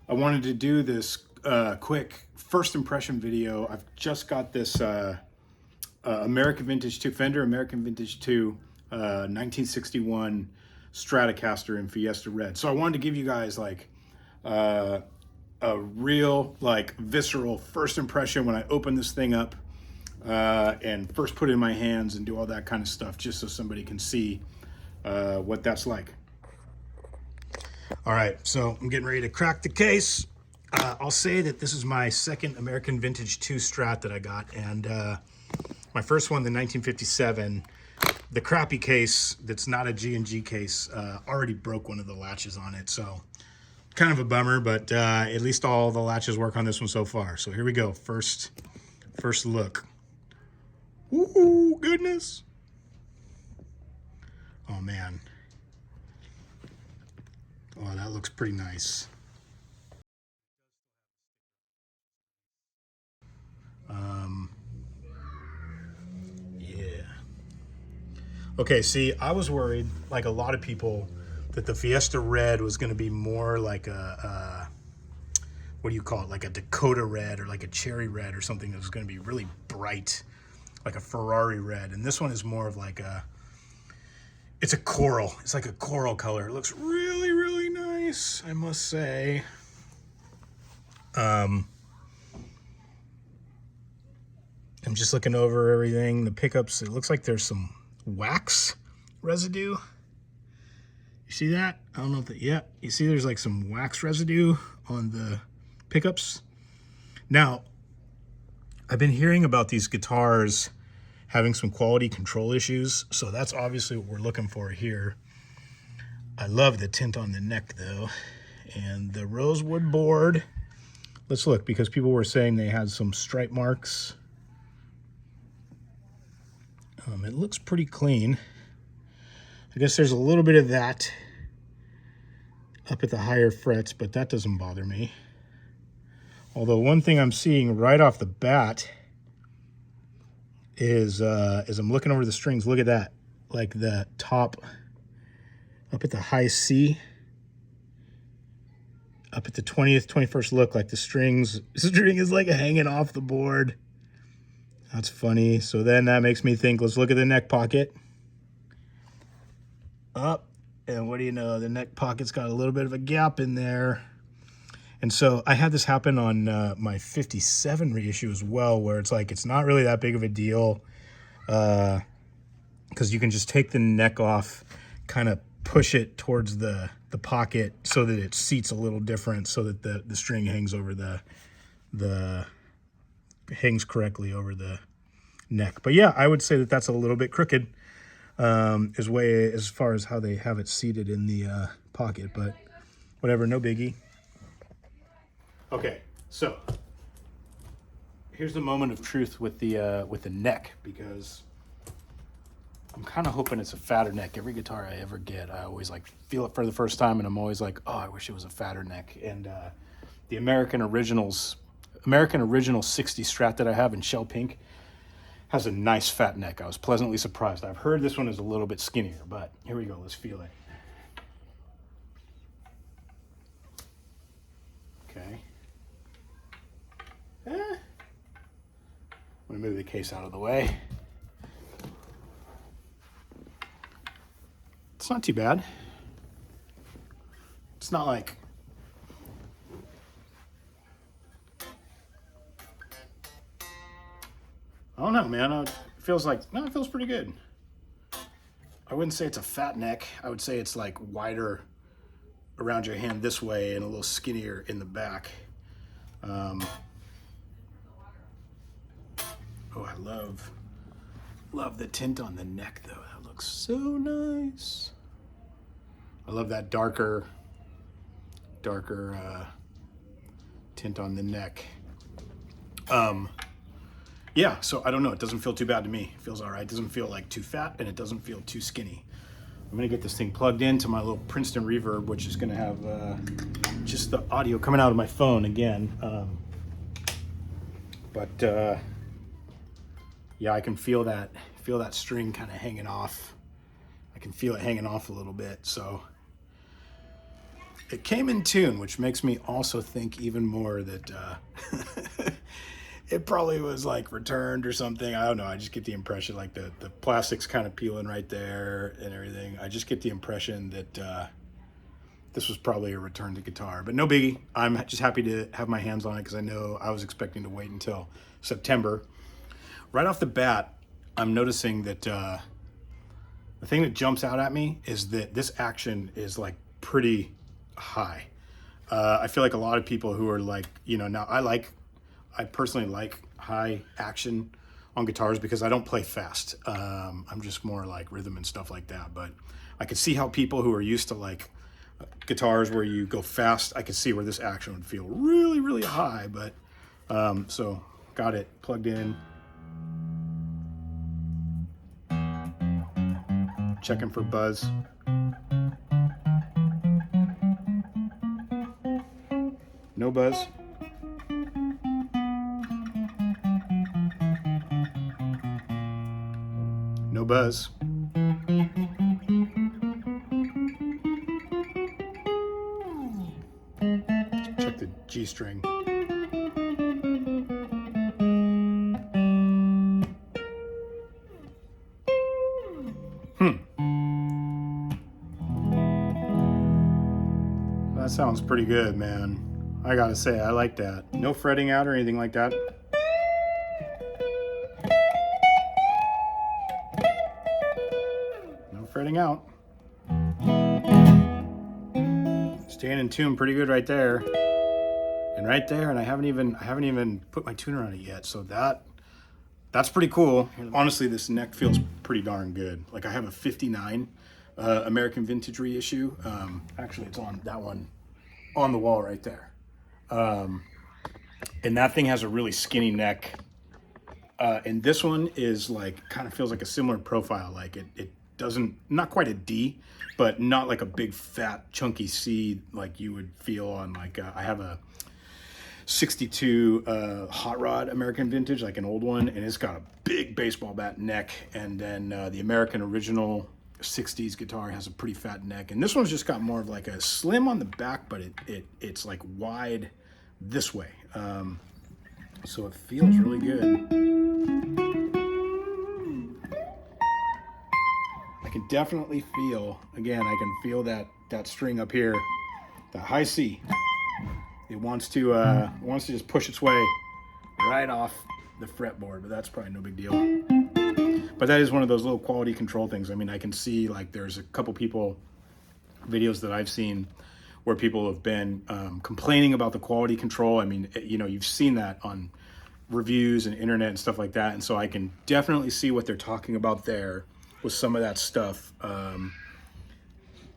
I wanted to do this quick first impression video. I've just got this American Vintage 2, Fender American Vintage 2, 1961 Stratocaster in Fiesta Red. So I wanted to give you guys like a real, like, visceral first impression when I open this thing up and first put it in my hands and do all that kind of stuff, just so somebody can see what that's like. All right, so I'm getting ready to crack the case. I'll say that this is my second American Vintage 2 Strat that I got, and my first one, the 1957, the crappy case that's not a G&G case, already broke one of the latches on it, so kind of a bummer, but at least all the latches work on this one so far. So here we go, first look. Ooh, goodness. Oh man. Oh, that looks pretty nice. Yeah. Okay, see, I was worried, like a lot of people, that the Fiesta Red was going to be more like a what do you call it? Like a Dakota red or like a cherry red or something that was going to be really bright, like a Ferrari red. And this one is more of like it's a coral. It's like a coral color. It looks really, really nice, I must say. I'm just looking over everything. The pickups, it looks like there's some wax residue. You see that? I don't know if that, yeah. You see there's like some wax residue on the pickups. Now, I've been hearing about these guitars having some quality control issues, so that's obviously what we're looking for here. I love the tint on the neck though, and the rosewood board. Let's look, because people were saying they had some stripe marks. It looks pretty clean. I guess there's a little bit of that up at the higher frets, but that doesn't bother me. Although one thing I'm seeing right off the bat is as I'm looking over the strings, look at that. Like the top up at the high C, up at the 20th, 21st look, like the string is like hanging off the board. That's funny. So then that makes me think, let's look at the neck pocket. Up, and what do you know? The neck pocket's got a little bit of a gap in there. And so I had this happen on my 57 reissue as well, where it's like, it's not really that big of a deal because you can just take the neck off, kind of push it towards the pocket so that it seats a little different, so that the string hangs over hangs correctly over the neck. But yeah, I would say that that's a little bit crooked as far as how they have it seated in the pocket, but whatever, no biggie. Okay, so here's the moment of truth with the neck, because I'm kind of hoping it's a fatter neck. Every guitar I ever get, I always like feel it for the first time, and I'm always like, oh, I wish it was a fatter neck. And the American Original 60 Strat that I have in shell pink has a nice fat neck. I was pleasantly surprised. I've heard this one is a little bit skinnier, but here we go. Let's feel it. Okay. I'm gonna move the case out of the way. It's not too bad. It's not like I don't know, man. It feels pretty good. I wouldn't say it's a fat neck. I would say it's like wider around your hand this way and a little skinnier in the back. Oh, I love the tint on the neck though. That looks so nice. I love that darker tint on the neck. Yeah, so I don't know. It doesn't feel too bad to me. It feels all right. It doesn't feel like too fat, and it doesn't feel too skinny. I'm gonna get this thing plugged into my little Princeton reverb, which is gonna have just the audio coming out of my phone again. Yeah, I can feel that string kind of hanging off. I can feel it hanging off a little bit. So it came in tune, which makes me also think even more that it probably was like returned or something. I don't know. I just get the impression like the plastic's kind of peeling right there and everything. I just get the impression that this was probably a returned guitar, but no biggie. I'm just happy to have my hands on it because I know I was expecting to wait until September. Right off the bat, I'm noticing that the thing that jumps out at me is that this action is like pretty high. I feel like a lot of people who are like, you know, now I personally like high action on guitars because I don't play fast. I'm just more like rhythm and stuff like that. But I could see how people who are used to like guitars where you go fast, I could see where this action would feel really, really high. But so got it plugged in. Checking for buzz. No buzz. No buzz. Check the G string. That sounds pretty good, man. I gotta say, I like that. No fretting out or anything like that. No fretting out. Staying in tune pretty good right there. And right there, and I haven't even put my tuner on it yet, so that's pretty cool. Honestly, this neck feels pretty darn good. Like I have a 59 American Vintage reissue. Actually, it's on that one on the wall right there. And that thing has a really skinny neck. And this one is like, kind of feels like a similar profile. Like it doesn't, not quite a D, but not like a big fat chunky C like you would feel on like, I have a 62 Hot Rod American Vintage, like an old one, and it's got a big baseball bat neck. And then the American original 60s guitar has a pretty fat neck, and this one's just got more of like a slim on the back, but it's like wide this way, so it feels really good. I can definitely feel, again, I can feel that string up here, the high C. It wants to just push its way right off the fretboard, but that's probably no big deal. But that is one of those little quality control things. I mean, I can see like there's a couple people, videos that I've seen where people have been complaining about the quality control. I mean, you know, you've seen that on reviews and internet and stuff like that. And so I can definitely see what they're talking about there with some of that stuff.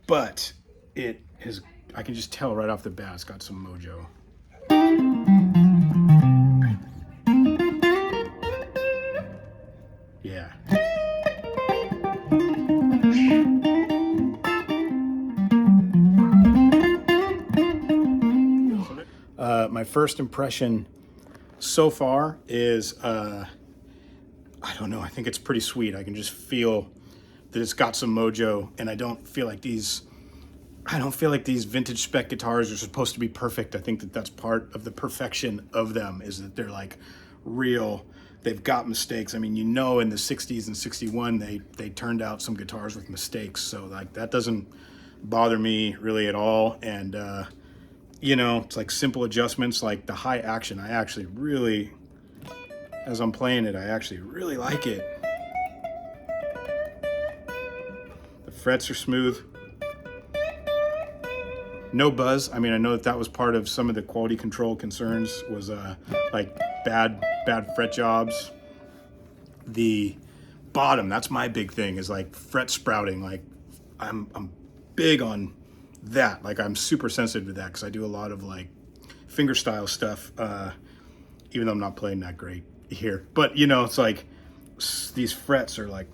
But it has, I can just tell right off the bat, it's got some mojo. Yeah. My first impression so far is, I don't know, I think it's pretty sweet. I can just feel that it's got some mojo, and I don't feel like these vintage spec guitars are supposed to be perfect. I think that that's part of the perfection of them, is that they're like real. They've got mistakes. I mean, you know, in the 60s and 61, they turned out some guitars with mistakes. So like that doesn't bother me really at all. And, you know, it's like simple adjustments, like the high action. I actually really, as I'm playing it, I actually really like it. The frets are smooth. No buzz. I mean, I know that was part of some of the quality control concerns, was like bad fret jobs. The bottom, that's my big thing, is like fret sprouting. Like I'm big on that. Like I'm super sensitive to that because I do a lot of like finger style stuff, even though I'm not playing that great here. But you know, it's like these frets are like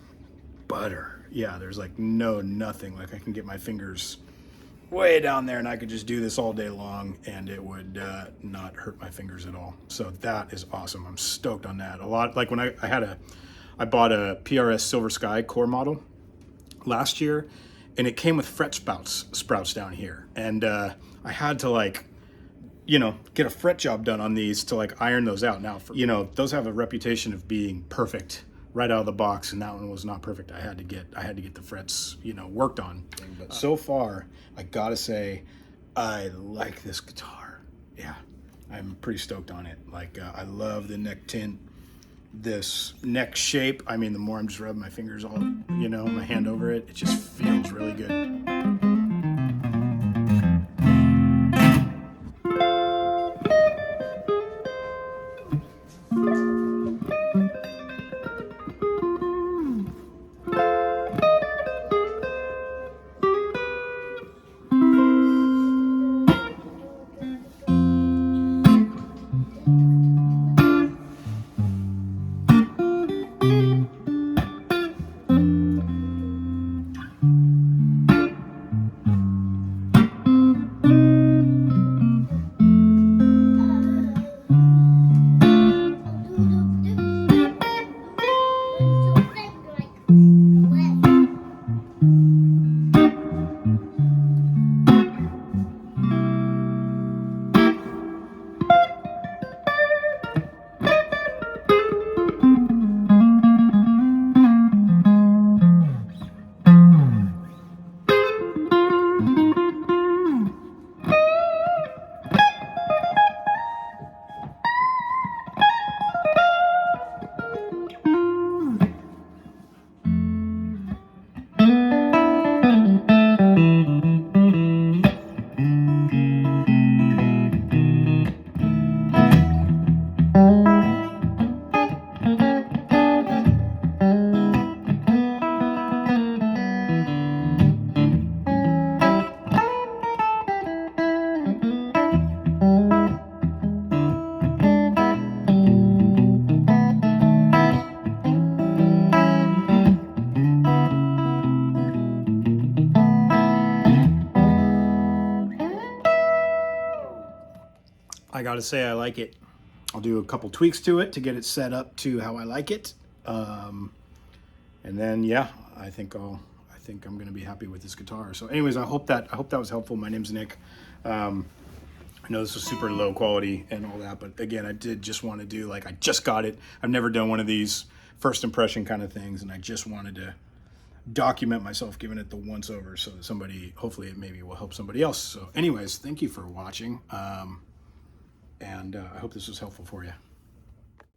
butter. Yeah, there's like nothing. Like I can get my fingers way down there and I could just do this all day long and it would not hurt my fingers at all. So that is awesome. I'm stoked on that. A lot, like when I bought a PRS Silver Sky core model last year, and it came with fret sprouts down here. And I had to like, you know, get a fret job done on these to like iron those out. Now, you know, those have a reputation of being perfect right out of the box, and that one was not perfect. I had to get the frets, you know, worked on. But so far, I gotta say, I like this guitar. Yeah, I'm pretty stoked on it. Like, I love the neck tint, this neck shape. I mean, the more I'm just rubbing my fingers all, you know, my hand over it, it just feels really good. I gotta say, I like it. I'll do a couple tweaks to it to get it set up to how I like it. And then, yeah, I think I'm gonna be happy with this guitar. So anyways, I hope that was helpful. My name's Nick. I know this was super low quality and all that, but again, I did just want to do, like, I just got it. I've never done one of these first impression kind of things, and I just wanted to document myself giving it the once over so that somebody, hopefully it maybe will help somebody else. So anyways, thank you for watching. And I hope this was helpful for you.